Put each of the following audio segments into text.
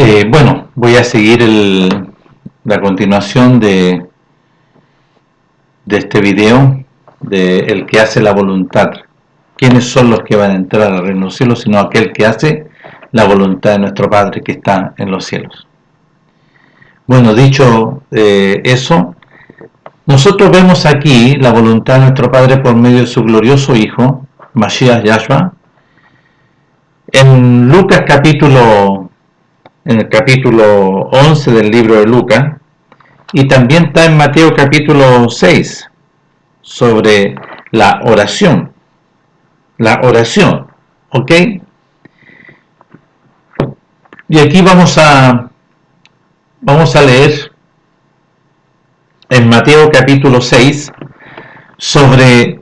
Bueno, voy a seguir la continuación de este video de el que hace la voluntad. ¿Quiénes son los que van a entrar al reino de los cielos? Sino aquel que hace la voluntad de nuestro Padre que está en los cielos. Bueno, dicho eso, nosotros vemos aquí la voluntad de nuestro Padre por medio de su glorioso Hijo, Mashiach Yahshua, en Lucas en el capítulo 11 del libro de Lucas, y también está en Mateo capítulo 6, sobre la oración. La oración, ¿ok? Y aquí vamos a leer en Mateo capítulo 6 sobre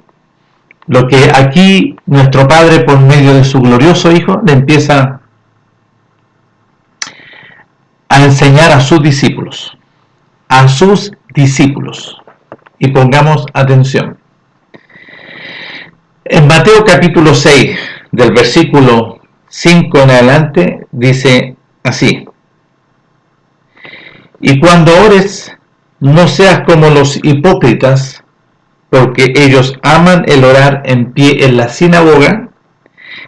lo que aquí nuestro Padre por medio de su glorioso Hijo le empieza a enseñar a sus discípulos. Y pongamos atención. En Mateo capítulo 6, del versículo 5 en adelante, dice así: y cuando ores, no seas como los hipócritas, porque ellos aman el orar en pie en la sinagoga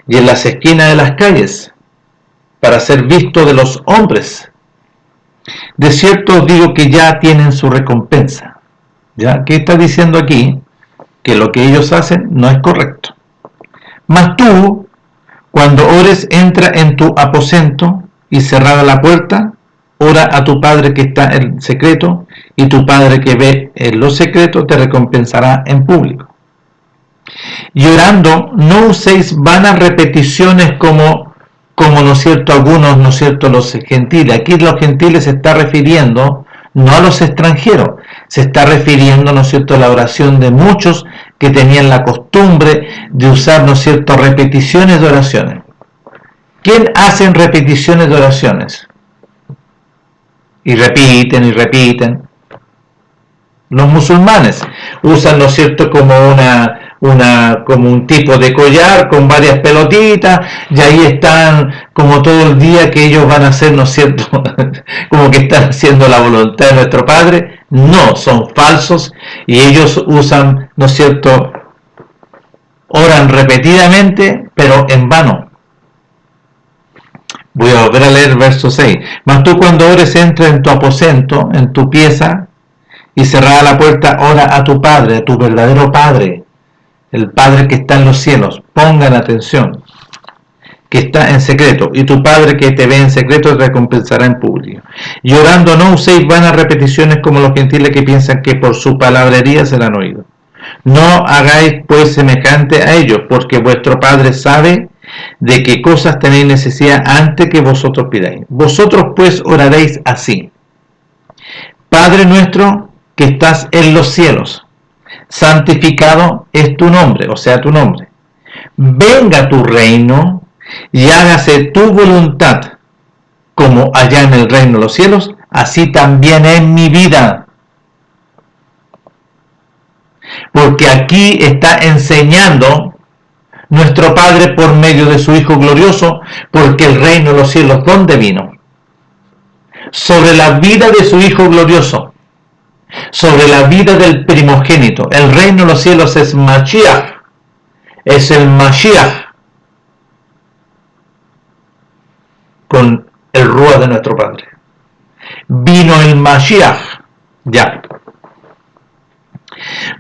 y en las esquinas de las calles, para ser visto de los hombres. De cierto os digo que ya tienen su recompensa. ¿Ya? ¿Qué está diciendo aquí? Que lo que ellos hacen no es correcto. Mas tú, cuando ores, entra en tu aposento y cerrada la puerta, ora a tu Padre que está en secreto, y tu Padre que ve en lo secreto te recompensará en público. Y orando, no uséis vanas repeticiones como ¿no es cierto?, algunos, ¿no es cierto?, los gentiles. Aquí los gentiles se está refiriendo no a los extranjeros, se está refiriendo, ¿no es cierto?, a la oración de muchos que tenían la costumbre de usar, ¿no es cierto?, repeticiones de oraciones. ¿Quién hacen repeticiones de oraciones? Y repiten. Los musulmanes usan, ¿no es cierto?, como como un tipo de collar con varias pelotitas, y ahí están como todo el día que ellos van a hacer, ¿no es cierto?, como que están haciendo la voluntad de nuestro Padre. No, son falsos, y ellos usan, ¿no es cierto?, oran repetidamente, pero en vano. Voy a volver a leer verso 6. Mas tú cuando ores, entra en tu aposento, en tu pieza, y cerrada la puerta, ora a tu Padre, a tu verdadero Padre, el Padre que está en los cielos. Pongan atención, que está en secreto, y tu Padre que te ve en secreto te recompensará en público. Y orando, no uséis vanas repeticiones como los gentiles que piensan que por su palabrería serán oídos. No hagáis pues semejante a ellos, porque vuestro Padre sabe de qué cosas tenéis necesidad antes que vosotros pidáis. Vosotros pues oraréis así: Padre nuestro que estás en los cielos, santificado es tu nombre, o sea, tu nombre. Venga tu reino y hágase tu voluntad, como allá en el reino de los cielos, así también en mi vida. Porque aquí está enseñando nuestro Padre por medio de su Hijo glorioso, porque el reino de los cielos, ¿dónde vino? Sobre la vida de su Hijo glorioso, sobre la vida del primogénito. El reino de los cielos es Mashiach, es el Mashiach, con el Ruach de nuestro Padre. Vino el Mashiach, ya.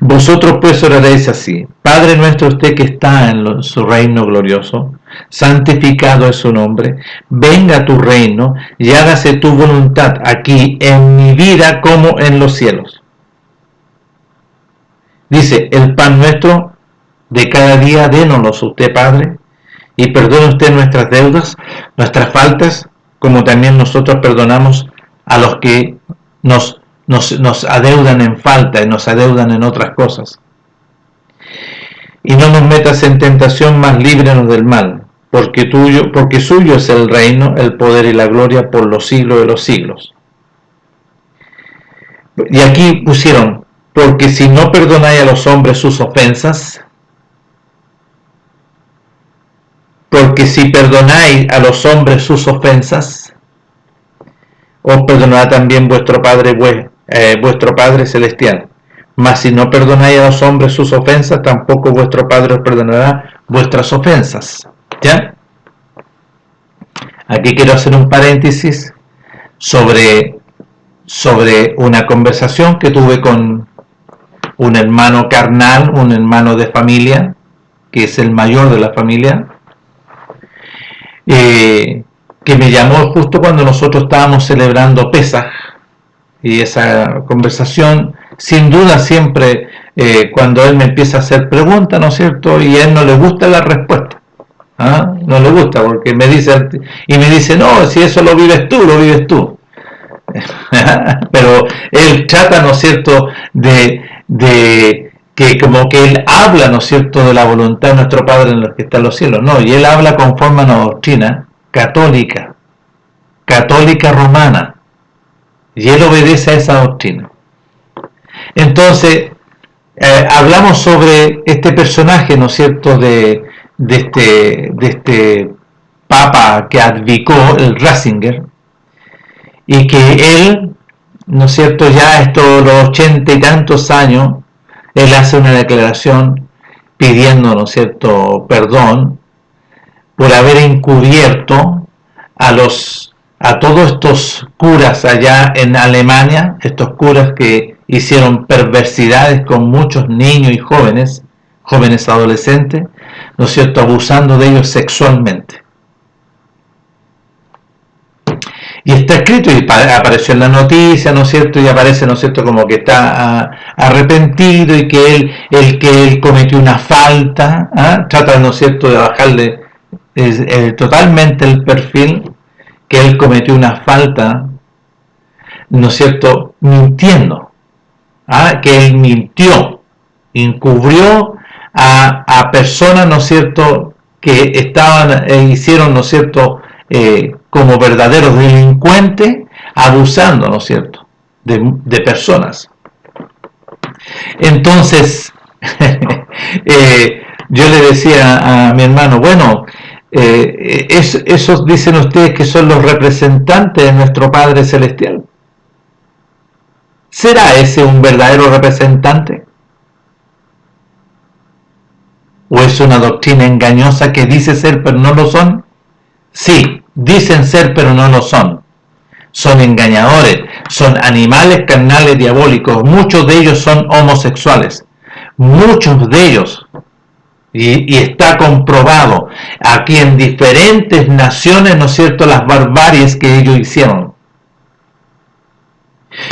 Vosotros pues oraréis así: Padre nuestro, usted que está en su reino glorioso, santificado es su nombre, venga tu reino y hágase tu voluntad aquí en mi vida como en los cielos. Dice: el pan nuestro de cada día dénonos usted, Padre, y perdone usted nuestras deudas, nuestras faltas, como también nosotros perdonamos a los que nos adeudan en falta y nos adeudan en otras cosas. Y no nos metas en tentación, mas líbranos del mal, porque suyo es el reino, el poder y la gloria por los siglos de los siglos. Y aquí pusieron: porque si no perdonáis a los hombres sus ofensas, porque si perdonáis a los hombres sus ofensas, os perdonará también vuestro Padre Celestial. Mas si no perdonáis a los hombres sus ofensas, tampoco vuestro Padre os perdonará vuestras ofensas. ¿Ya? Aquí quiero hacer un paréntesis sobre una conversación que tuve con un hermano carnal, un hermano de familia, que es el mayor de la familia, que me llamó justo cuando nosotros estábamos celebrando Pesaj, y esa conversación, sin duda siempre, cuando él me empieza a hacer preguntas, ¿no es cierto?, y a él no le gusta la respuesta, ¿ah? No le gusta, porque me dice, no, si eso lo vives tú, pero él trata, ¿no es cierto?, de que como que él habla, ¿no es cierto?, de la voluntad de nuestro Padre en los que está en los cielos, no, y él habla conforme a una doctrina católica romana, y él obedece a esa doctrina. Entonces, hablamos sobre este personaje, ¿no es cierto?, de este papa que advocó, el Ratzinger, y que él, ¿no es cierto?, ya estos los 80 y tantos años, él hace una declaración pidiendo, ¿no es cierto?, perdón por haber encubierto a todos estos curas allá en Alemania, estos curas que hicieron perversidades con muchos niños y jóvenes adolescentes, ¿no es cierto?, abusando de ellos sexualmente. Y está escrito y apareció en la noticia, ¿no es cierto?, y aparece, ¿no es cierto?, como que está arrepentido y que él cometió una falta, trata, ¿no es cierto?, de bajarle totalmente el perfil, que él cometió una falta, ¿no es cierto?, mintiendo, que él mintió, encubrió a personas, ¿no es cierto?, que hicieron, ¿no es cierto?, como verdaderos delincuentes, abusando, ¿no es cierto?, de personas. Entonces, yo le decía a mi hermano, bueno, esos dicen ustedes que son los representantes de nuestro Padre Celestial. ¿Será ese un verdadero representante? ¿O es una doctrina engañosa que dice ser pero no lo son? Sí, dicen ser pero no lo son. Son engañadores, son animales carnales diabólicos, muchos de ellos son homosexuales, muchos de ellos, y está comprobado aquí en diferentes naciones, ¿no es cierto?, las barbaries que ellos hicieron.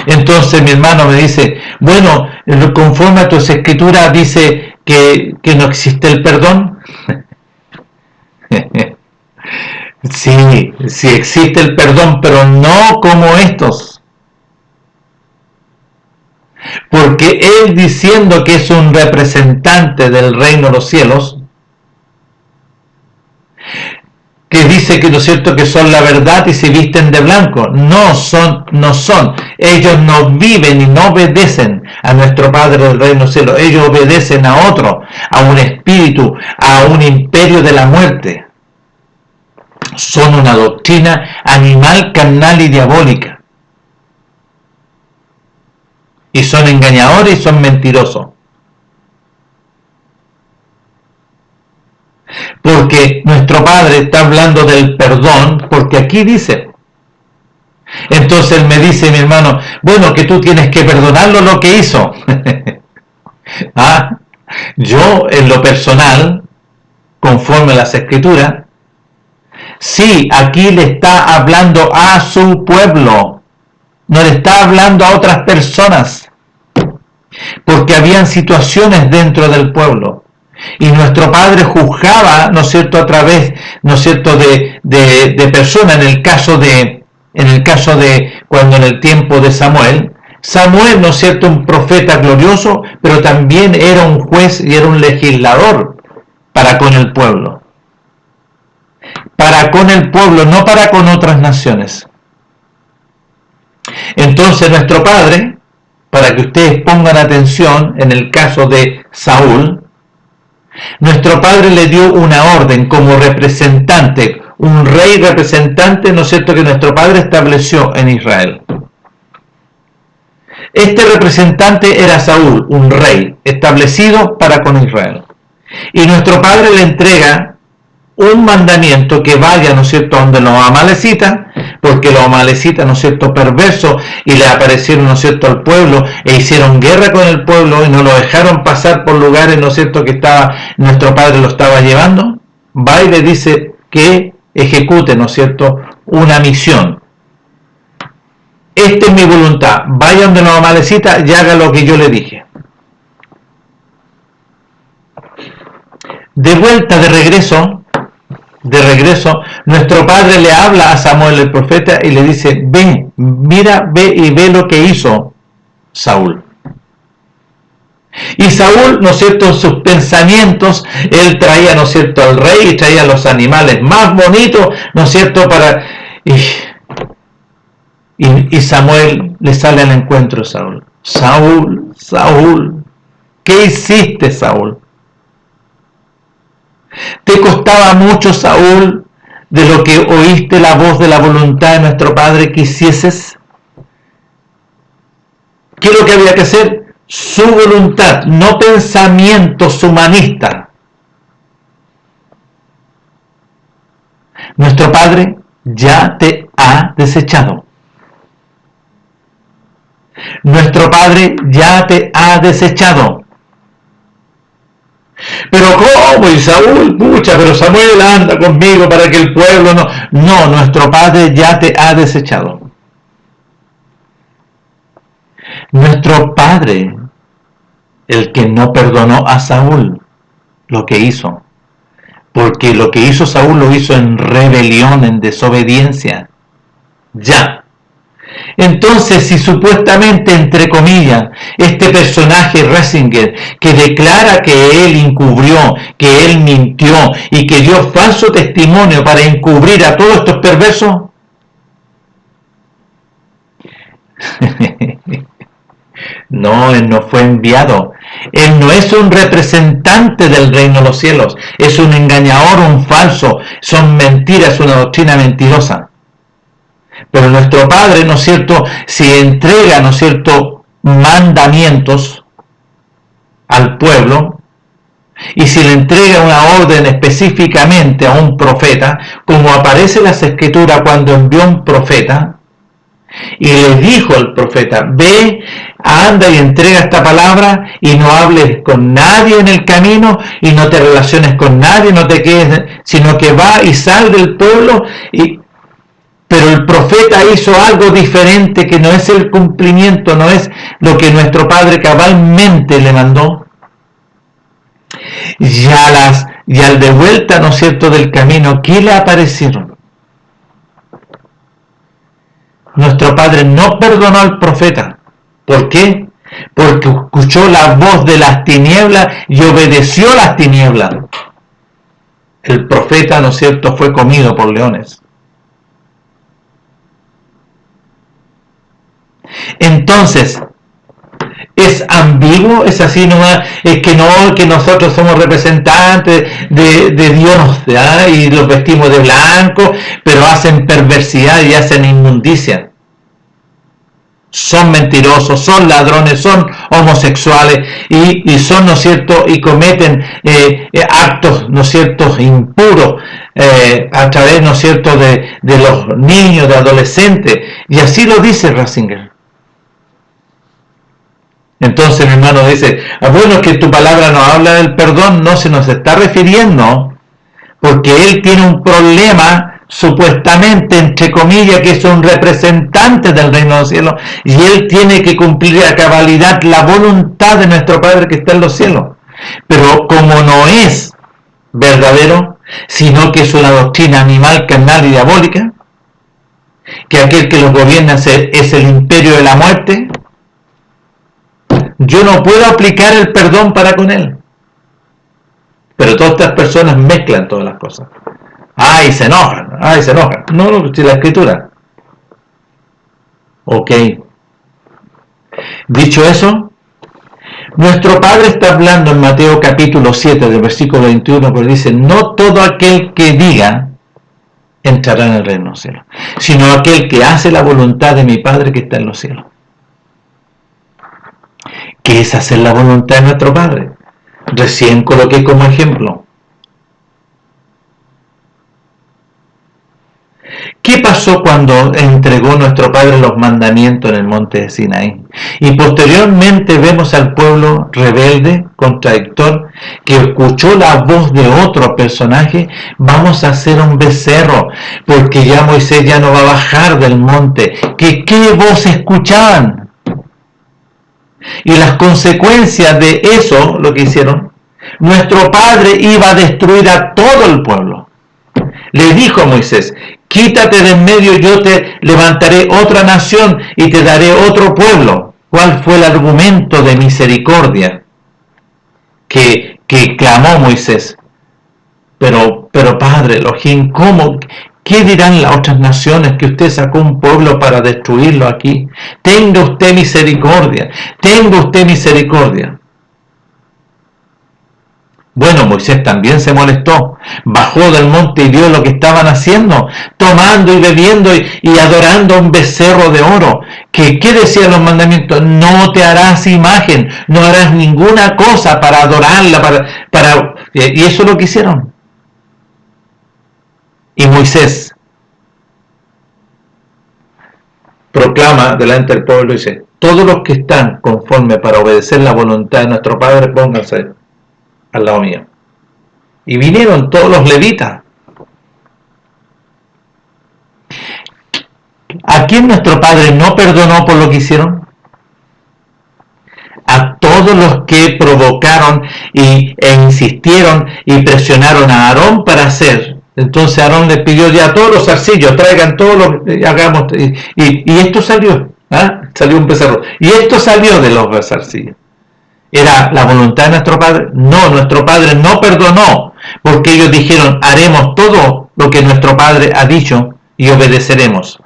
Entonces mi hermano me dice, bueno, conforme a tus escrituras dice que no existe el perdón. Sí, sí existe el perdón, pero no como estos. Porque él, diciendo que es un representante del reino de los cielos, que dice que, ¿no es cierto?, que son la verdad y se visten de blanco. No son. Ellos no viven y no obedecen a nuestro Padre del reino del cielo. Ellos obedecen a otro, a un espíritu, a un imperio de la muerte. Son una doctrina animal, carnal y diabólica. Y son engañadores y son mentirosos. Porque nuestro Padre está hablando del perdón, porque aquí dice. Entonces él me dice, mi hermano, bueno, que tú tienes que perdonarlo lo que hizo. Yo, en lo personal, conforme a las escrituras, sí, aquí le está hablando a su pueblo, no le está hablando a otras personas, porque habían situaciones dentro del pueblo. Y nuestro Padre juzgaba, ¿no es cierto?, a través, ¿no es cierto?, de personas. En el caso de cuando en el tiempo de Samuel, ¿no es cierto?, un profeta glorioso, pero también era un juez y era un legislador para con el pueblo. Para con el pueblo, no para con otras naciones. Entonces nuestro Padre, para que ustedes pongan atención, en el caso de Saúl, nuestro Padre le dio una orden como representante, un rey representante, ¿no es cierto?, que nuestro Padre estableció en Israel. Este representante era Saúl, un rey establecido para con Israel. Y nuestro Padre le entrega un mandamiento, que vaya, ¿no es cierto?, donde los amalecitas, porque los amalecitas, ¿no es cierto?, perversos, y le aparecieron, ¿no es cierto?, al pueblo, e hicieron guerra con el pueblo, y no lo dejaron pasar por lugares, ¿no es cierto?, que nuestro Padre lo estaba llevando. Va y le dice que ejecute, ¿no es cierto?, una misión. Esta es mi voluntad, vaya donde los amalecitas y haga lo que yo le dije. De vuelta, de regreso, nuestro Padre le habla a Samuel el profeta y le dice: ven, mira, ve y ve lo que hizo Saúl. Y Saúl, ¿no es cierto?, en sus pensamientos, él traía, ¿no es cierto?, al rey, y traía los animales más bonitos, ¿no es cierto?, para... Y Samuel le sale al encuentro a Saúl. Saúl, Saúl, ¿qué hiciste, Saúl? ¿Te costaba mucho, Saúl, de lo que oíste la voz de la voluntad de nuestro Padre que hicieses? ¿Qué es lo que había que hacer? Su voluntad, no pensamientos humanistas. Nuestro Padre ya te ha desechado. Nuestro Padre ya te ha desechado. Pero ¿cómo? Y Saúl, pucha, pero Samuel anda conmigo para que el pueblo no... No, nuestro Padre ya te ha desechado. Nuestro Padre, el que no perdonó a Saúl lo que hizo, porque lo que hizo Saúl lo hizo en rebelión, en desobediencia. Ya. Entonces, si supuestamente, entre comillas, este personaje Ratzinger, que declara que él encubrió, que él mintió y que dio falso testimonio para encubrir a todos estos perversos, no, él no fue enviado. Él no es un representante del reino de los cielos, es un engañador, un falso, son mentiras, una doctrina mentirosa. Pero nuestro Padre, ¿no es cierto?, si entrega, ¿no es cierto?, mandamientos al pueblo, y si le entrega una orden específicamente a un profeta, como aparece en las Escrituras cuando envió un profeta, y le dijo al profeta: ve, anda y entrega esta palabra, y no hables con nadie en el camino, y no te relaciones con nadie, no te quedes, sino que va y sal del pueblo. Pero el profeta hizo algo diferente, que no es el cumplimiento, no es lo que nuestro Padre cabalmente le mandó. Y al de vuelta, ¿no es cierto?, del camino, ¿qué le aparecieron? Nuestro Padre no perdonó al profeta. ¿Por qué? Porque escuchó la voz de las tinieblas y obedeció a las tinieblas. El profeta, ¿no es cierto?, fue comido por leones. Entonces, ¿es ambiguo? ¿Es así nomás? Es que no, que nosotros somos representantes de Dios, ¿ya? Y los vestimos de blanco, pero hacen perversidad y hacen inmundicia. Son mentirosos, son ladrones, son homosexuales y son, ¿no es cierto?, y cometen actos, ¿no es cierto?, impuros a través, ¿no es cierto?, de los niños, de adolescentes. Y así lo dice Ratzinger. Entonces mi hermano dice: bueno, que tu palabra nos habla del perdón. No, se nos está refiriendo porque él tiene un problema, supuestamente, entre comillas, que es un representante del reino de los cielos, y él tiene que cumplir a cabalidad la voluntad de nuestro Padre que está en los cielos. Pero como no es verdadero, sino que es una doctrina animal, carnal y diabólica, que aquel que los gobierna es el imperio de la muerte, yo no puedo aplicar el perdón para con él. Pero todas estas personas mezclan todas las cosas. ¡Ay, se enojan! ¡Ay, se enojan! No, si la Escritura. Ok. Dicho eso, nuestro Padre está hablando en Mateo capítulo 7, del versículo 21, pero dice: no todo aquel que diga entrará en el reino de los cielos, sino aquel que hace la voluntad de mi Padre que está en los cielos. ¿Qué es hacer la voluntad de nuestro Padre? Recién coloqué como ejemplo. ¿Qué pasó cuando entregó nuestro Padre los mandamientos en el monte de Sinaí? Y posteriormente vemos al pueblo rebelde, contradictor, que escuchó la voz de otro personaje: vamos a hacer un becerro, porque ya Moisés ya no va a bajar del monte. ¿Qué voz escuchaban? Y las consecuencias de eso, lo que hicieron, nuestro Padre iba a destruir a todo el pueblo. Le dijo a Moisés: quítate de en medio, yo te levantaré otra nación y te daré otro pueblo. ¿Cuál fue el argumento de misericordia que clamó Moisés? Pero Padre Elohim, ¿cómo? ¿Qué dirán las otras naciones que usted sacó un pueblo para destruirlo aquí? Tenga usted misericordia, tenga usted misericordia. Bueno, Moisés también se molestó, bajó del monte y vio lo que estaban haciendo, tomando y bebiendo y adorando a un becerro de oro. ¿Qué decían los mandamientos? No te harás imagen, no harás ninguna cosa para adorarla, y eso es lo que hicieron. Y Moisés proclama delante del pueblo y dice: todos los que están conforme para obedecer la voluntad de nuestro Padre, pónganse al lado mío. Y vinieron todos los levitas. ¿A quién nuestro Padre no perdonó por lo que hicieron? A todos los que provocaron e insistieron y presionaron a Aarón para hacer. Entonces Aarón les pidió ya todos los zarcillos, traigan todos los, hagamos, y esto salió, salió un becerro, y esto salió de los zarcillos. ¿Era la voluntad de nuestro Padre? No, nuestro Padre no perdonó, porque ellos dijeron: haremos todo lo que nuestro Padre ha dicho y obedeceremos.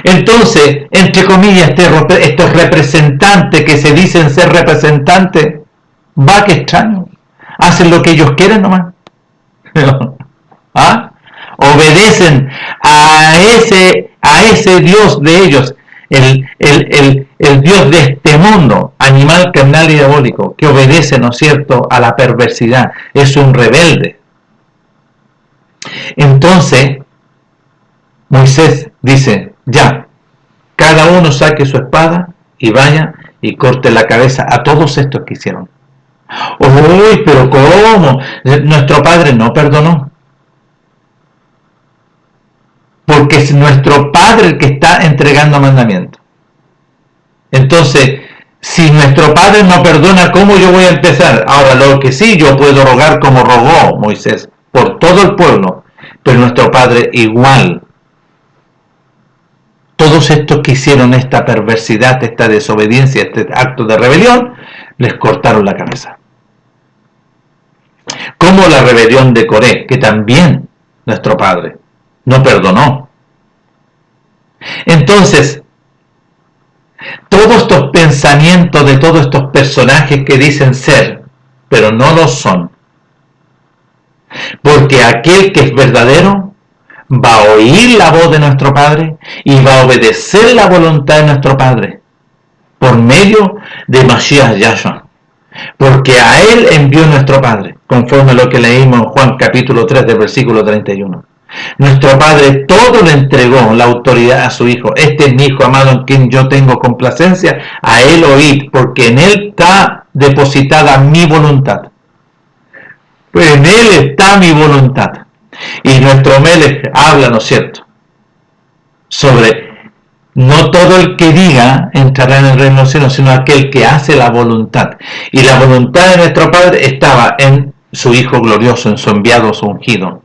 Entonces, entre comillas, estos representantes que se dicen ser representantes, va que extraño, hacen lo que ellos quieren nomás. Obedecen a ese Dios de ellos, el Dios de este mundo, animal, carnal y diabólico, que obedece, ¿no es cierto?, a la perversidad. Es un rebelde. Entonces Moisés dice: ya, cada uno saque su espada y vaya y corte la cabeza a todos estos que hicieron. Uy, pero ¿cómo? Nuestro Padre no perdonó. Porque es nuestro Padre el que está entregando mandamientos. Entonces, si nuestro Padre no perdona, ¿cómo yo voy a empezar? Ahora, lo que sí, yo puedo rogar como rogó Moisés por todo el pueblo, pero nuestro Padre igual. Todos estos que hicieron esta perversidad, esta desobediencia, este acto de rebelión, les cortaron la cabeza. Como la rebelión de Coré, que también nuestro Padre no perdonó. Entonces, todos estos pensamientos de todos estos personajes que dicen ser, pero no lo son, porque aquel que es verdadero va a oír la voz de nuestro Padre y va a obedecer la voluntad de nuestro Padre por medio de Mashiach Yahshua, porque a él envió nuestro Padre, conforme a lo que leímos en Juan capítulo 3 del versículo 31. Nuestro Padre todo le entregó la autoridad a su Hijo. Este es mi Hijo amado en quien yo tengo complacencia, a él oíd, porque en él está depositada mi voluntad. Pues en él está mi voluntad. Y nuestro Melech habla, ¿no es cierto?, sobre no todo el que diga entrará en el reino de los cielos, sino aquel que hace la voluntad. Y la voluntad de nuestro Padre estaba en su Hijo glorioso, en su enviado, su ungido.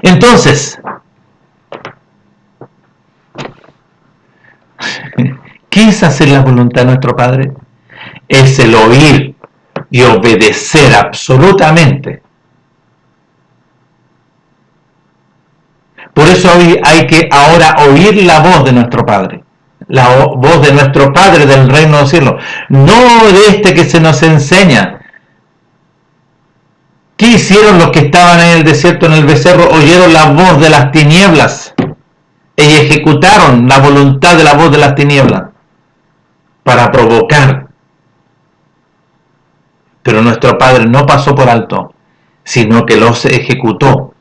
Entonces, ¿qué es hacer la voluntad de nuestro Padre? Es el oír y obedecer absolutamente. Por eso hay que ahora oír la voz de nuestro Padre, la voz de nuestro Padre del reino de los cielos, no de este que se nos enseña. ¿Qué hicieron los que estaban en el desierto, en el becerro? Oyeron la voz de las tinieblas y ejecutaron la voluntad de la voz de las tinieblas para provocar. Pero nuestro Padre no pasó por alto, sino que los ejecutó.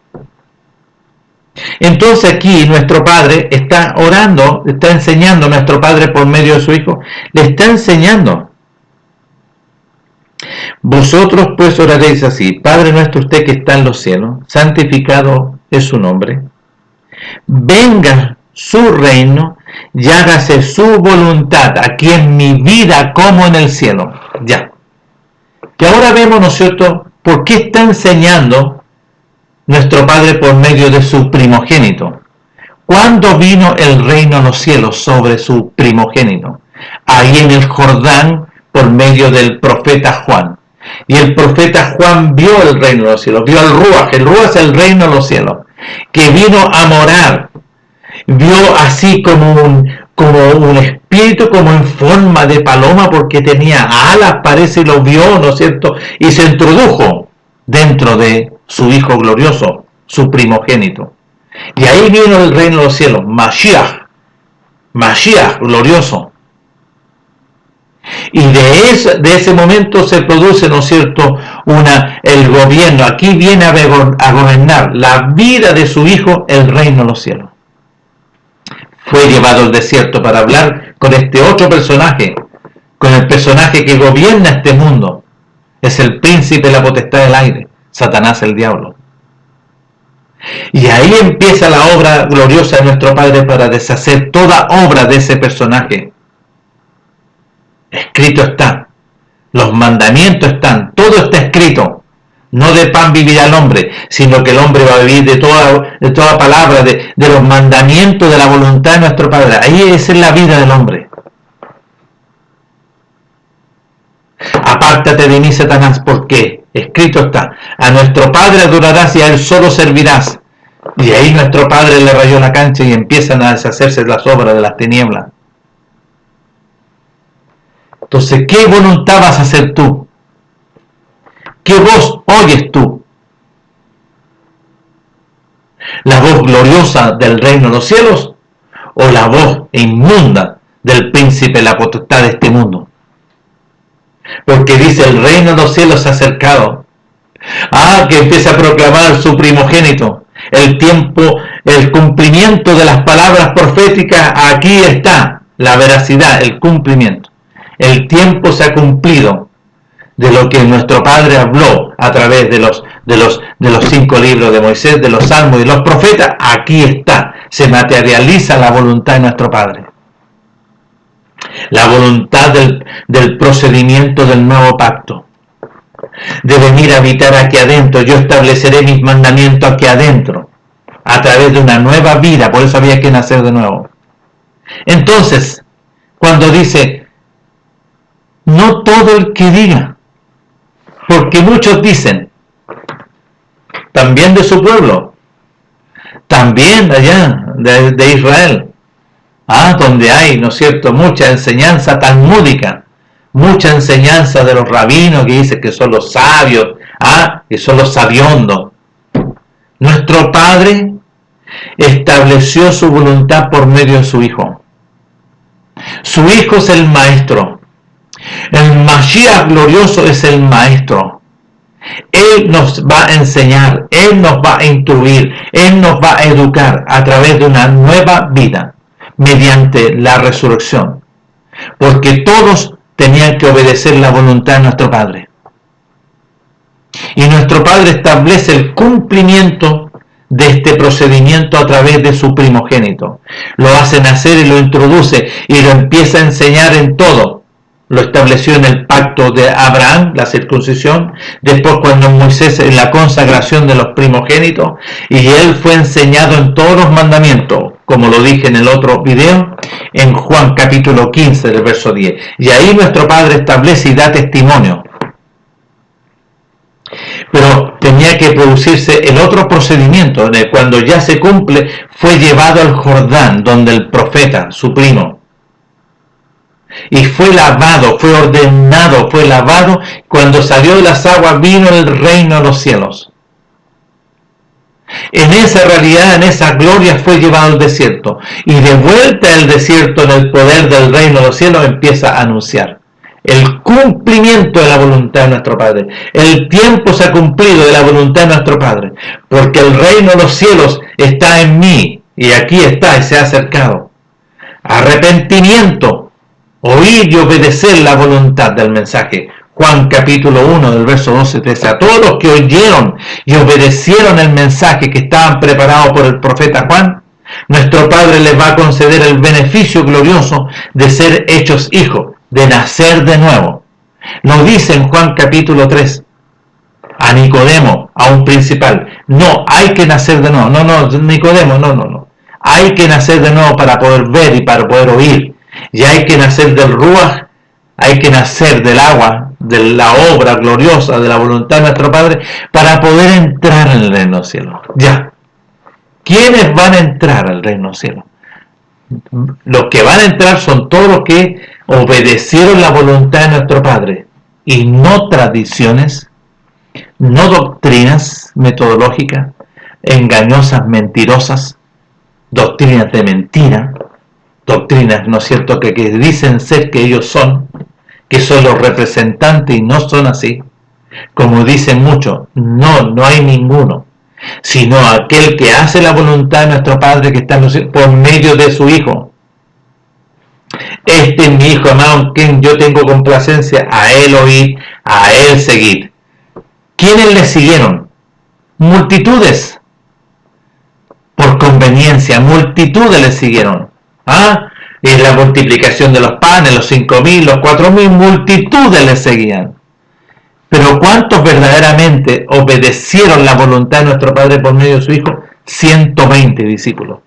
Entonces aquí nuestro Padre está orando, está enseñando a nuestro Padre por medio de su Hijo, le está enseñando. Vosotros pues oraréis así: Padre nuestro, usted que está en los cielos, santificado es su nombre, venga su reino y hágase su voluntad aquí en mi vida como en el cielo. Ya. Y ahora vemos, ¿no es cierto?, por qué está enseñando nuestro Padre por medio de su primogénito. ¿Cuándo vino el reino en los cielos sobre su primogénito? Ahí en el Jordán, por medio del profeta Juan. Y el profeta Juan vio el reino de los cielos, vio el Ruach es el reino de los cielos, que vino a morar. Vio así como un espíritu, como en forma de paloma, porque tenía alas, parece, y lo vio, ¿no es cierto? Y se introdujo dentro de su Hijo glorioso, su primogénito. Y ahí vino el reino de los cielos, Mashiach glorioso. Y de ese momento se produce, ¿no es cierto?, el gobierno. Aquí viene a gobernar la vida de su Hijo, el reino de los cielos. Fue llevado al desierto para hablar con este otro personaje, con el personaje que gobierna este mundo. Es el príncipe de la potestad del aire, Satanás el diablo. Y ahí empieza la obra gloriosa de nuestro Padre para deshacer toda obra de ese personaje. Escrito está, los mandamientos están, todo está escrito. No de pan vivirá el hombre, sino que el hombre va a vivir de toda palabra, de los mandamientos, de la voluntad de nuestro Padre. Ahí esa es la vida del hombre. Apártate de mí, Satanás, porque escrito está: a nuestro Padre adorarás y a él solo servirás. Y ahí nuestro Padre le rayó la cancha y empiezan a deshacerse las obras de las tinieblas. Entonces, ¿qué voluntad vas a hacer tú? ¿Qué voz oyes tú? ¿La voz gloriosa del reino de los cielos o la voz inmunda del príncipe de la potestad de este mundo? Porque dice: el reino de los cielos se ha acercado. Que empieza a proclamar su primogénito. El tiempo, el cumplimiento de las palabras proféticas, aquí está la veracidad, el cumplimiento. El tiempo se ha cumplido de lo que nuestro Padre habló a través de los 5 libros de Moisés, de los salmos y los profetas. Aquí está, se materializa la voluntad de nuestro Padre. La voluntad del procedimiento del nuevo pacto, de venir a habitar aquí adentro. Yo estableceré mis mandamientos aquí adentro, a través de una nueva vida. Por eso había que nacer de nuevo. Entonces, cuando dice: no todo el que diga, porque muchos dicen, también de su pueblo, también allá de Israel, donde hay, ¿no es cierto?, mucha enseñanza talmúdica, mucha enseñanza de los rabinos que dicen que son los sabios, que son los sabiondos. Nuestro Padre estableció su voluntad por medio de su Hijo. Su Hijo es el Maestro. El Mashiach glorioso es el Maestro. Él nos va a enseñar, Él nos va a instruir, Él nos va a educar a través de una nueva vida, mediante la resurrección. Porque todos tenían que obedecer la voluntad de nuestro Padre. Y nuestro Padre establece el cumplimiento de este procedimiento a través de su primogénito. Lo hace nacer y lo introduce y lo empieza a enseñar en todo. Lo estableció en el pacto de Abraham, la circuncisión, después cuando Moisés, en la consagración de los primogénitos, y él fue enseñado en todos los mandamientos, como lo dije en el otro video, en Juan capítulo 15, del verso 10. Y ahí nuestro Padre establece y da testimonio. Pero tenía que producirse el otro procedimiento, de cuando ya se cumple, fue llevado al Jordán, donde el profeta, su primo, y fue lavado, fue ordenado, fue lavado. Cuando salió de las aguas vino el reino de los cielos. En esa realidad, en esa gloria fue llevado al desierto, y de vuelta al desierto en el poder del reino de los cielos empieza a anunciar el cumplimiento de la voluntad de nuestro Padre. El tiempo se ha cumplido de la voluntad de nuestro Padre, porque el reino de los cielos está en mí, y aquí está y se ha acercado. Arrepentimiento, oír y obedecer la voluntad del mensaje. Juan capítulo 1 del verso 12 13. A todos los que oyeron y obedecieron el mensaje que estaban preparados por el profeta Juan, nuestro Padre les va a conceder el beneficio glorioso de ser hechos hijos, de nacer de nuevo. Lo dice en Juan capítulo 3 a Nicodemo, a un principal. No, hay que nacer de nuevo. No, Nicodemo, no. Hay que nacer de nuevo para poder ver y para poder oír. Y hay que nacer del Ruach, hay que nacer del agua, de la obra gloriosa, de la voluntad de nuestro Padre, para poder entrar en el reino de los cielos. Ya. ¿Quiénes van a entrar al reino de los cielos? Los que van a entrar son todos los que obedecieron la voluntad de nuestro Padre, y no tradiciones, no doctrinas metodológicas, engañosas, mentirosas, doctrinas de mentira, doctrinas, ¿no es cierto?, que dicen ser que ellos son, que son los representantes y no son así. Como dicen muchos, no hay ninguno, sino aquel que hace la voluntad de nuestro Padre que está en los cielos por medio de su Hijo. Este es mi Hijo amado en quien yo tengo complacencia, a Él oír, a Él seguir. ¿Quiénes le siguieron? Multitudes. Por conveniencia, multitudes le siguieron. Y la multiplicación de los panes, los 5.000, los 4.000, multitudes le seguían. Pero ¿cuántos verdaderamente obedecieron la voluntad de nuestro Padre por medio de su Hijo? 120 discípulos.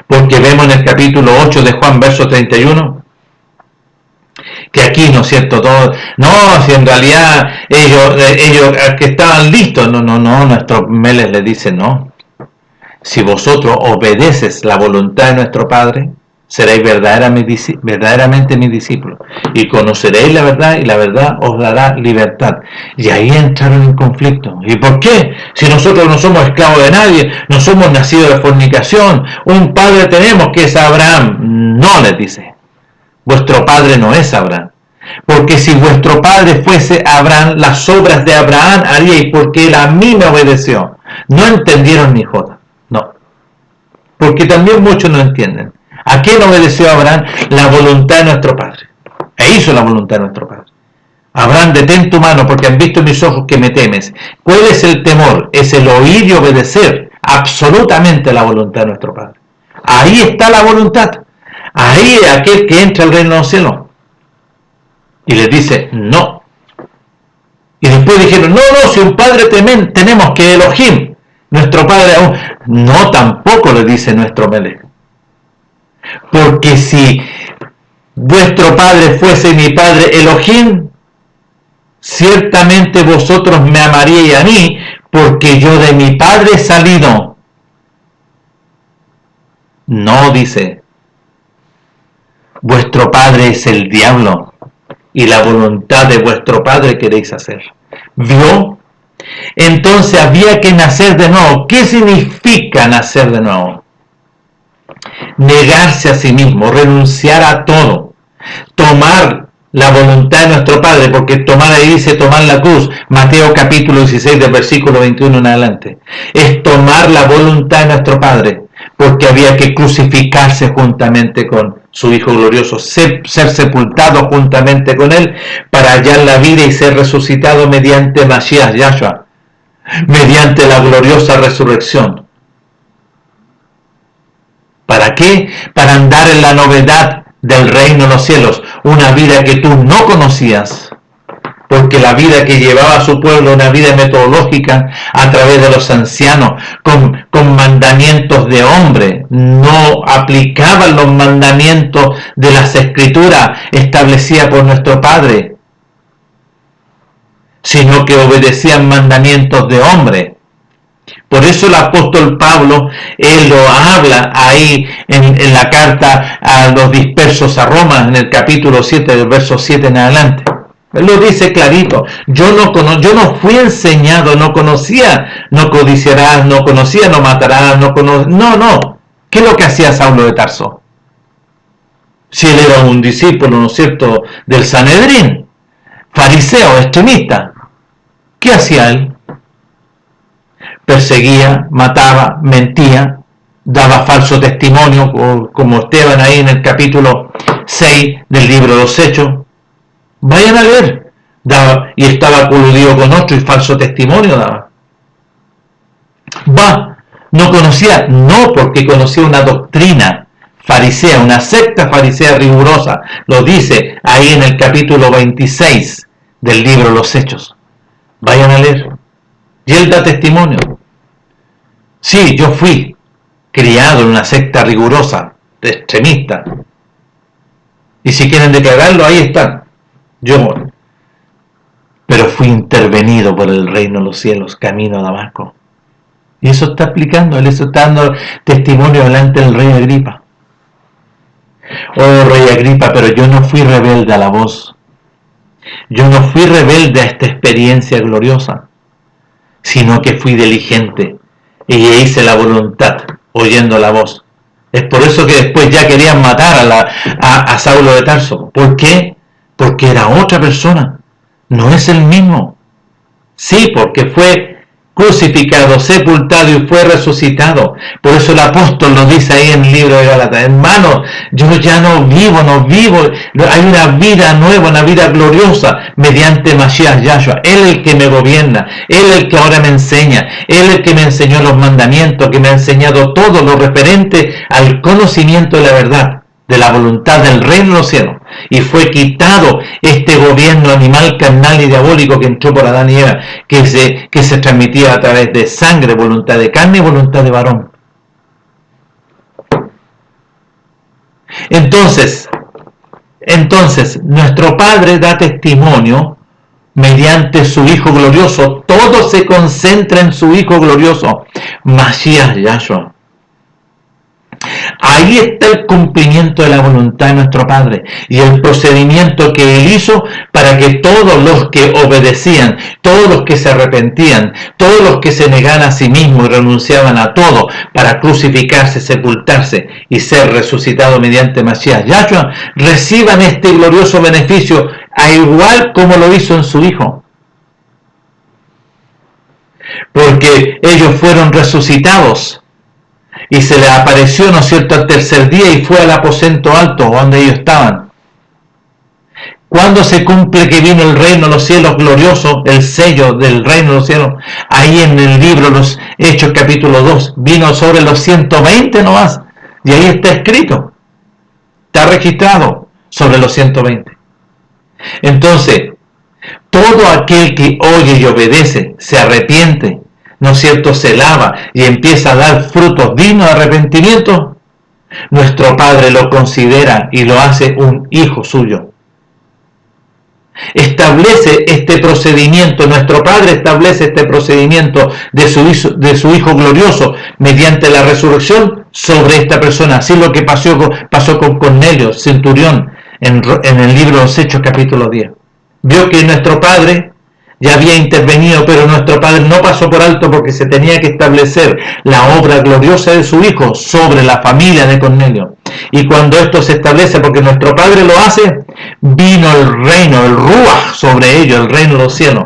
Porque vemos en el capítulo 8 de Juan, verso 31, que aquí, ¿no es cierto? Si en realidad ellos que estaban listos, nuestros Meles le dice, no. Si vosotros obedeces la voluntad de nuestro Padre, seréis verdaderamente mis discípulos, y conoceréis la verdad, y la verdad os dará libertad. Y ahí entraron en conflicto. ¿Y por qué? Si nosotros no somos esclavos de nadie, no somos nacidos de fornicación, un padre tenemos que es Abraham. No, les dice, vuestro padre no es Abraham. Porque si vuestro padre fuese Abraham, las obras de Abraham haríais, porque él a mí me obedeció. No entendieron ni jota. No. Porque también muchos no entienden. ¿A quién obedeció Abraham? La voluntad de nuestro Padre. E hizo la voluntad de nuestro Padre. Abraham, detén tu mano, porque han visto mis ojos que me temes. ¿Cuál es el temor? Es el oír y obedecer absolutamente la voluntad de nuestro Padre. Ahí está la voluntad. Ahí es aquel que entra al reino de los cielos. Y les dice, no. Y después dijeron, no, si un Padre tenemos que Elohim, nuestro Padre aún. No, tampoco le dice nuestro Melech. Porque si vuestro Padre fuese mi Padre Elohim, ciertamente vosotros me amaríais a mí, porque yo de mi Padre he salido. No, dice, vuestro Padre es el diablo, y la voluntad de vuestro Padre queréis hacer. ¿Vio? Entonces había que nacer de nuevo. ¿Qué significa nacer de nuevo? Negarse a sí mismo, renunciar a todo, tomar la voluntad de nuestro Padre, porque tomar ahí dice tomar la cruz, Mateo capítulo 16 del versículo 21 en adelante, es tomar la voluntad de nuestro Padre, porque había que crucificarse juntamente con su Hijo glorioso, ser sepultado juntamente con Él, para hallar la vida y ser resucitado mediante Mashiach, Yahshua, mediante la gloriosa resurrección. ¿Para qué? Para andar en la novedad del reino de los cielos, una vida que tú no conocías, porque la vida que llevaba a su pueblo, una vida metodológica a través de los ancianos, con mandamientos de hombre, no aplicaban los mandamientos de las Escrituras establecidas por nuestro Padre, sino que obedecían mandamientos de hombre. Por eso el apóstol Pablo, él lo habla ahí en la carta a los dispersos a Roma, en el capítulo 7, del verso 7 en adelante. Él lo dice clarito: yo no fui enseñado, no conocía, no codiciarás, no conocía, no matarás, no. ¿Qué es lo que hacía Saulo de Tarso? Si él era un discípulo, ¿no es cierto?, del Sanedrín, fariseo, extremista. ¿Qué hacía él? Perseguía, mataba, mentía, daba falso testimonio, como Esteban ahí en el capítulo 6 del libro de los Hechos. Vayan a leer. Y estaba coludido con otro y falso testimonio daba. No conocía, no, porque conocía una doctrina farisea, una secta farisea rigurosa. Lo dice ahí en el capítulo 26 del libro de los Hechos. Vayan a leer. Y él da testimonio. Sí, yo fui criado en una secta rigurosa, extremista. Y si quieren declararlo, ahí están. Pero fui intervenido por el reino de los cielos, camino a Damasco. Y eso está explicando, él está dando testimonio delante del rey Agripa. Oh, rey Agripa, pero yo no fui rebelde a la voz. Yo no fui rebelde a esta experiencia gloriosa, sino que fui diligente y hice la voluntad, oyendo la voz. Es por eso que después ya querían matar a Saulo de Tarso. ¿Por qué? Porque era otra persona, no es el mismo. Sí, porque fue crucificado, sepultado y fue resucitado. Por eso el apóstol lo dice ahí en el libro de Gálatas: hermano, yo ya no vivo, hay una vida nueva, una vida gloriosa mediante Mashiach Yahshua. Él es el que me gobierna, Él es el que ahora me enseña, Él es el que me enseñó los mandamientos, que me ha enseñado todo lo referente al conocimiento de la verdad, de la voluntad del reino de los cielos. Y fue quitado este gobierno animal, carnal y diabólico que entró por Adán y Eva, que se transmitía a través de sangre, voluntad de carne y voluntad de varón. Entonces, nuestro Padre da testimonio mediante su Hijo glorioso. Todo se concentra en su Hijo glorioso, Mashiach Yahshua. Ahí está el cumplimiento de la voluntad de nuestro Padre y el procedimiento que Él hizo para que todos los que obedecían, todos los que se arrepentían, todos los que se negaban a sí mismos y renunciaban a todo para crucificarse, sepultarse y ser resucitados mediante Mashiach Yahshua, reciban este glorioso beneficio, a igual como lo hizo en su Hijo. Porque ellos fueron resucitados y se le apareció, ¿no es cierto?, al tercer día y fue al aposento alto donde ellos estaban. ¿Cuándo se cumple que vino el reino de los cielos glorioso, el sello del reino de los cielos? Ahí en el libro Los Hechos capítulo 2, vino sobre los 120 nomás, y ahí está escrito, está registrado sobre los 120. Entonces, todo aquel que oye y obedece, se arrepiente, ¿no es cierto?, se lava y empieza a dar frutos dignos de arrepentimiento, nuestro Padre lo considera y lo hace un hijo suyo. Establece este procedimiento, nuestro Padre establece este procedimiento de su Hijo glorioso mediante la resurrección sobre esta persona. Así es lo que pasó con Cornelio, centurión, en el libro de los Hechos capítulo 10. Vio que nuestro Padre ya había intervenido, pero nuestro Padre no pasó por alto porque se tenía que establecer la obra gloriosa de su Hijo sobre la familia de Cornelio. Y cuando esto se establece, porque nuestro Padre lo hace, vino el reino, el Ruach sobre ellos, el reino de los cielos.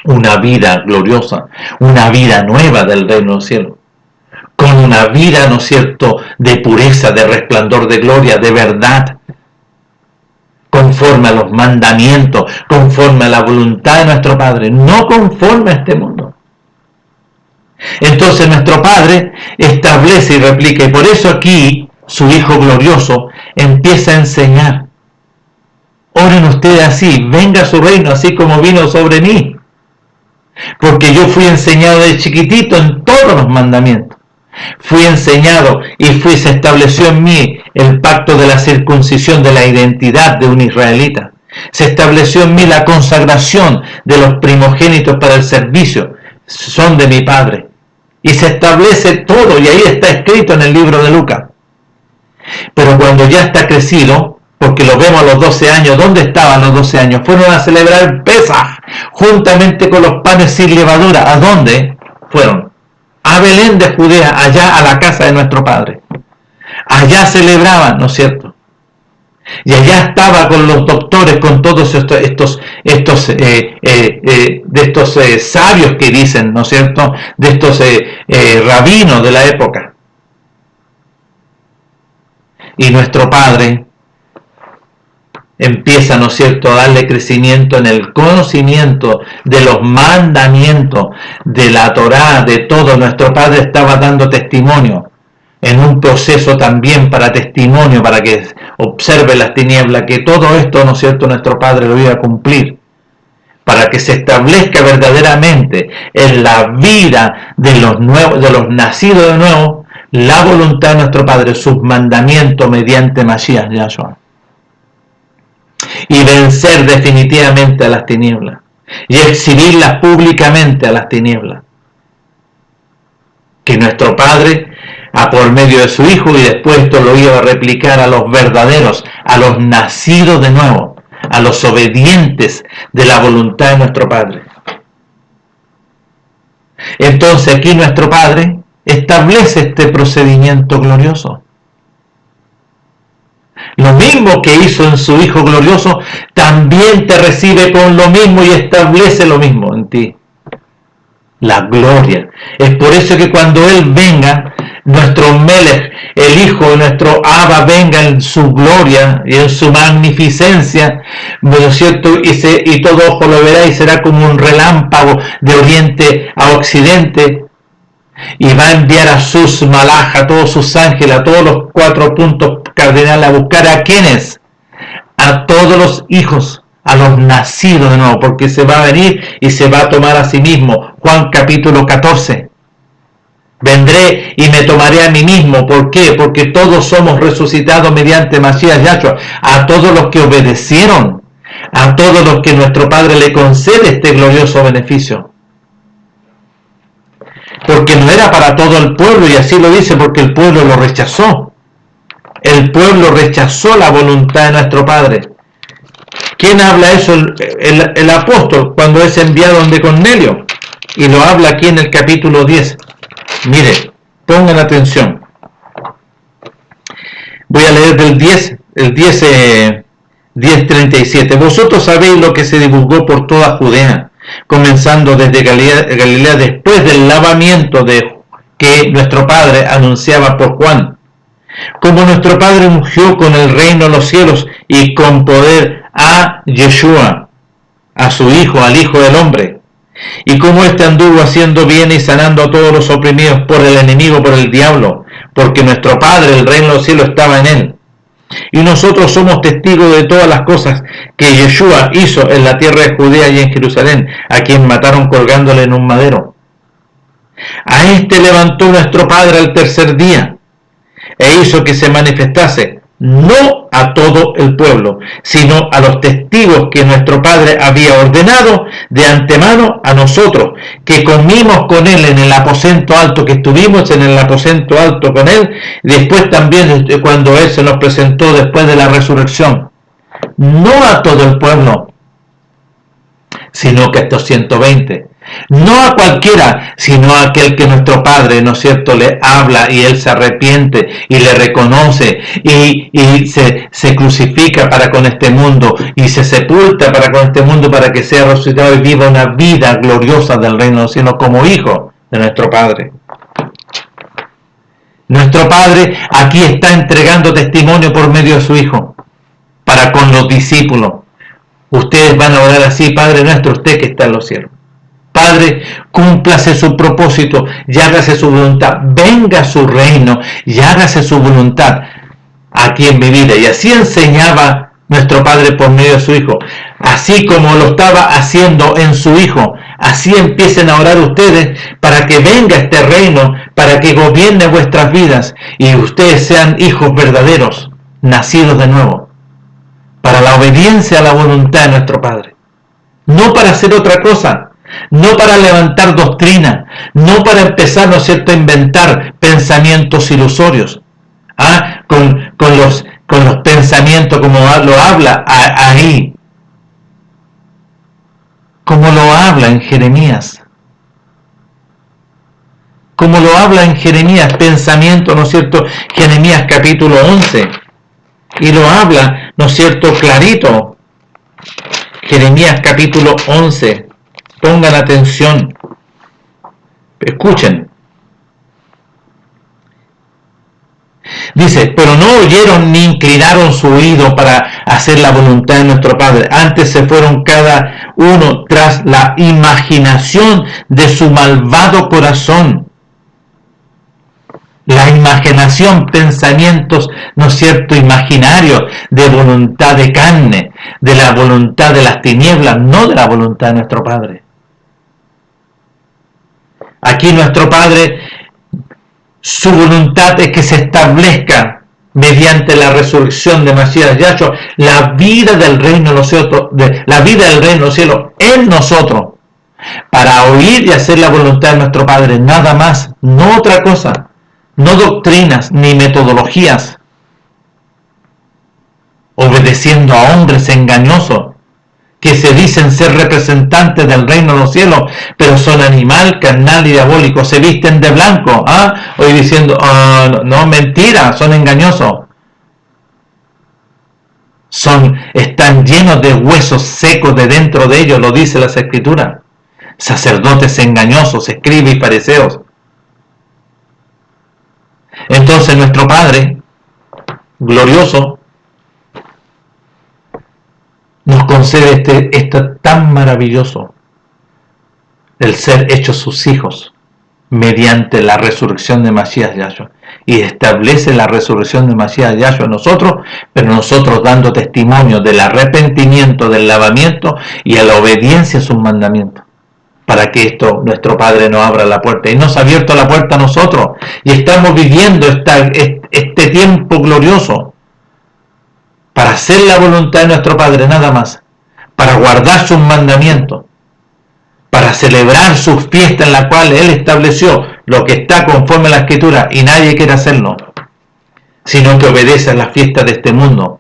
Una vida gloriosa, una vida nueva del reino de los cielos. Con una vida, ¿no es cierto?, de pureza, de resplandor, de gloria, de verdad, conforme a los mandamientos, conforme a la voluntad de nuestro Padre, no conforme a este mundo. Entonces nuestro Padre establece y replica, y por eso aquí su Hijo glorioso empieza a enseñar. Oren ustedes así: venga su reino así como vino sobre mí, porque yo fui enseñado de chiquitito en todos los mandamientos. Fui enseñado y se estableció en mí el pacto de la circuncisión, de la identidad de un israelita. Se estableció en mí la consagración de los primogénitos para el servicio. Son de mi Padre. Y se establece todo, y ahí está escrito en el libro de Lucas. Pero cuando ya está crecido, porque lo vemos a los 12 años, ¿dónde estaban los 12 años? Fueron a celebrar Pesaj, juntamente con los panes sin levadura. ¿A dónde fueron? A Belén de Judea, allá a la casa de nuestro Padre. Allá celebraban, ¿no es cierto? Y allá estaba con los doctores, con todos estos sabios que dicen, ¿no es cierto? De estos rabinos de la época. Y nuestro Padre empieza, ¿no es cierto?, a darle crecimiento en el conocimiento de los mandamientos, de la Torá, de todo. Nuestro Padre estaba dando testimonio en un proceso también para testimonio, para que observe las tinieblas, que todo esto, ¿no es cierto?, nuestro Padre lo iba a cumplir, para que se establezca verdaderamente en la vida de los nacidos de nuevo, la voluntad de nuestro Padre, sus mandamientos mediante Mashiach Yahshua, y vencer definitivamente a las tinieblas, y exhibirlas públicamente a las tinieblas, que nuestro Padre, por medio de su Hijo, y después esto lo iba a replicar a los verdaderos, a los nacidos de nuevo, a los obedientes de la voluntad de nuestro Padre. Entonces aquí nuestro Padre establece este procedimiento glorioso. Lo mismo que hizo en su Hijo glorioso, también te recibe con lo mismo y establece lo mismo en ti. La gloria. Es por eso que cuando Él venga, nuestro Melech, el Hijo de nuestro Abba, venga en su gloria y en su magnificencia, ¿no es cierto? Y todo ojo lo verá y será como un relámpago de oriente a occidente, y va a enviar a sus malaj, a todos sus ángeles, a todos los 4 puntos cardinales, a buscar a quienes, a todos los hijos, a los nacidos de nuevo, porque se va a venir y se va a tomar a sí mismo. Juan capítulo 14. Vendré y me tomaré a mí mismo. ¿Por qué? Porque todos somos resucitados mediante Mashiach Yahshua. A todos los que obedecieron, a todos los que nuestro Padre le concede este glorioso beneficio. Porque no era para todo el pueblo, y así lo dice, porque el pueblo lo rechazó. El pueblo rechazó la voluntad de nuestro Padre. ¿Quién habla eso? El apóstol, cuando es enviado donde Cornelio, y lo habla aquí en el capítulo 10. Mire, pongan atención. Voy a leer del 10:37. Vosotros sabéis lo que se divulgó por toda Judea, comenzando desde Galilea después del lavamiento que nuestro Padre anunciaba por Juan. Como nuestro Padre ungió con el reino de los cielos y con poder a Yeshua, a su Hijo, al Hijo del Hombre, y como éste anduvo haciendo bien y sanando a todos los oprimidos por el enemigo, por el diablo, porque nuestro Padre, el reino de los cielos, estaba en él. Y nosotros somos testigos de todas las cosas que Yeshua hizo en la tierra de Judea y en Jerusalén, a quien mataron colgándole en un madero. A este levantó nuestro Padre al tercer día, e hizo que se manifestase, no a todo el pueblo, sino a los testigos que nuestro Padre había ordenado de antemano a nosotros, que comimos con Él en el aposento alto, que estuvimos en el aposento alto con Él, después también cuando Él se nos presentó después de la resurrección. No a todo el pueblo, sino que a estos 120. No a cualquiera, sino a aquel que nuestro Padre, ¿no es cierto?, le habla y él se arrepiente y le reconoce y se crucifica para con este mundo y se sepulta para con este mundo, para que sea resucitado y viva una vida gloriosa del reino de los cielos como hijo de nuestro Padre. Nuestro Padre aquí está entregando testimonio por medio de su Hijo para con los discípulos. Ustedes van a orar así: Padre nuestro, usted que está en los cielos. Padre, cúmplase su propósito y hágase su voluntad. Venga su reino y hágase su voluntad aquí en mi vida. Y así enseñaba nuestro Padre por medio de su Hijo. Así como lo estaba haciendo en su Hijo, así empiecen a orar ustedes para que venga este reino, para que gobierne vuestras vidas y ustedes sean hijos verdaderos, nacidos de nuevo, para la obediencia a la voluntad de nuestro Padre. No para hacer otra cosa, no para levantar doctrina, no para empezar, ¿no es cierto?, a inventar pensamientos ilusorios, con los pensamientos como lo habla ahí, como lo habla en Jeremías. Como lo habla en Jeremías, pensamiento, ¿no es cierto?, Jeremías capítulo 11, y lo habla, ¿no es cierto?, clarito. Jeremías capítulo 11, pongan atención, escuchen. Dice, pero no oyeron ni inclinaron su oído para hacer la voluntad de nuestro Padre. Antes se fueron cada uno tras la imaginación de su malvado corazón. La imaginación, pensamientos, ¿no es cierto?, imaginarios, de voluntad de carne, de la voluntad de las tinieblas, no de la voluntad de nuestro Padre. Aquí nuestro Padre, su voluntad es que se establezca mediante la resurrección de Masías Yahshua la vida del reino de los cielos, en nosotros, para oír y hacer la voluntad de nuestro Padre, nada más, no otra cosa. No doctrinas ni metodologías, obedeciendo a hombres engañosos que se dicen ser representantes del reino de los cielos, pero son animal, carnal y diabólico, se visten de blanco, hoy diciendo, no, mentira, son engañosos. Están llenos de huesos secos de dentro de ellos, lo dice las Escrituras. Sacerdotes engañosos, escribas y fariseos. Entonces nuestro Padre glorioso nos concede esto tan maravilloso, el ser hechos sus hijos mediante la resurrección de Masías Yahshua, y establece la resurrección de Masías Yahshua en nosotros, pero nosotros dando testimonio del arrepentimiento, del lavamiento y a la obediencia a sus mandamientos, para que nuestro Padre nos abra la puerta. Y nos ha abierto la puerta a nosotros. Y estamos viviendo este tiempo glorioso para hacer la voluntad de nuestro Padre, nada más. Para guardar sus mandamientos. Para celebrar sus fiestas en las cuales Él estableció lo que está conforme a la Escritura y nadie quiere hacerlo, sino que obedece a las fiestas de este mundo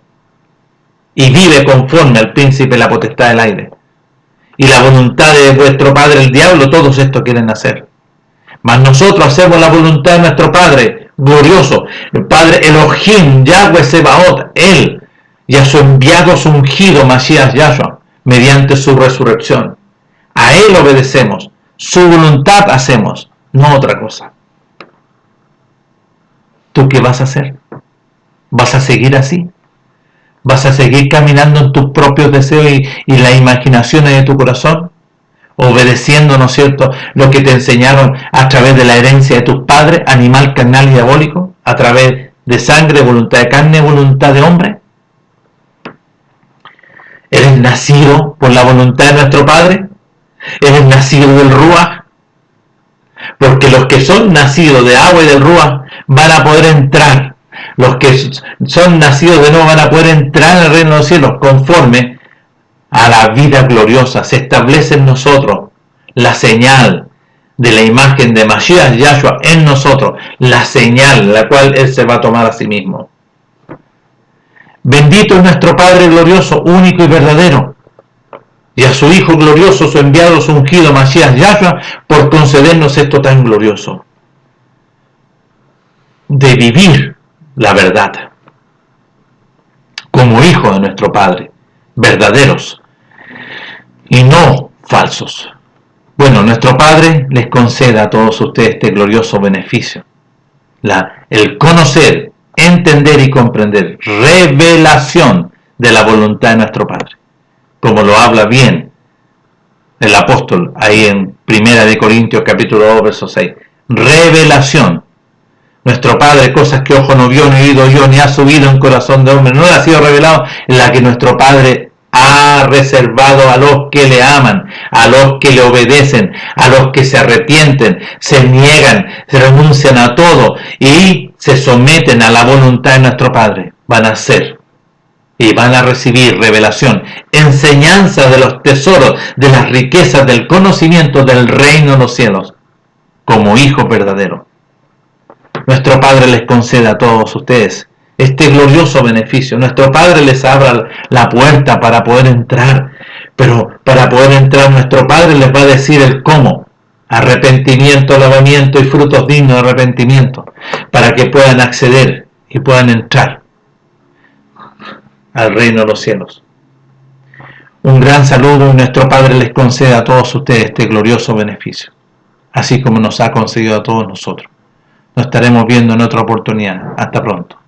y vive conforme al príncipe de la potestad del aire. Y la voluntad de vuestro padre el diablo, todos esto quieren hacer. Mas nosotros hacemos la voluntad de nuestro Padre glorioso, el Padre Elohim, Yahweh Sebaot, Él, y a su enviado, su ungido, Masías Yahshua, mediante su resurrección. A Él obedecemos, su voluntad hacemos, no otra cosa. ¿Tú qué vas a hacer? ¿Vas a seguir así? ¿Vas a seguir caminando en tus propios deseos y las imaginaciones de tu corazón? Obedeciendo, ¿no es cierto?, lo que te enseñaron a través de la herencia de tus padres, animal, carnal y diabólico, a través de sangre, voluntad de carne, voluntad de hombre. ¿Eres nacido por la voluntad de nuestro Padre? ¿Eres nacido del Ruach? Porque los que son nacidos de agua y del Ruach van a poder entrar. Los que son nacidos de nuevo van a poder entrar en el reino de los cielos conforme a la vida gloriosa. Se establece en nosotros la señal de la imagen de Masías Yahshua en nosotros, la señal la cual Él se va a tomar a sí mismo. Bendito es nuestro Padre glorioso, único y verdadero, y a su Hijo glorioso, su enviado, su ungido Masías Yahshua, por concedernos esto tan glorioso, de vivir la verdad como hijos de nuestro Padre, verdaderos y no falsos. Bueno, nuestro Padre les conceda a todos ustedes este glorioso beneficio, el conocer, entender y comprender, revelación de la voluntad de nuestro Padre, como lo habla bien el apóstol ahí en 1 Corintios capítulo 2 verso 6. Revelación. Nuestro Padre, cosas que ojo no vio, ni oído yo, ni ha subido en corazón de hombre, no le ha sido revelado, en la que nuestro Padre ha reservado a los que le aman, a los que le obedecen, a los que se arrepienten, se niegan, se renuncian a todo y se someten a la voluntad de nuestro Padre. Van a ser y van a recibir revelación, enseñanza de los tesoros, de las riquezas del conocimiento del reino de los cielos, como hijos verdaderos. Nuestro Padre les concede a todos ustedes este glorioso beneficio. Nuestro Padre les abra la puerta para poder entrar, pero para poder entrar nuestro Padre les va a decir el cómo: arrepentimiento, lavamiento y frutos dignos de arrepentimiento, para que puedan acceder y puedan entrar al reino de los cielos. Un gran saludo, y nuestro Padre les concede a todos ustedes este glorioso beneficio, así como nos ha concedido a todos nosotros. Nos estaremos viendo en otra oportunidad. Hasta pronto.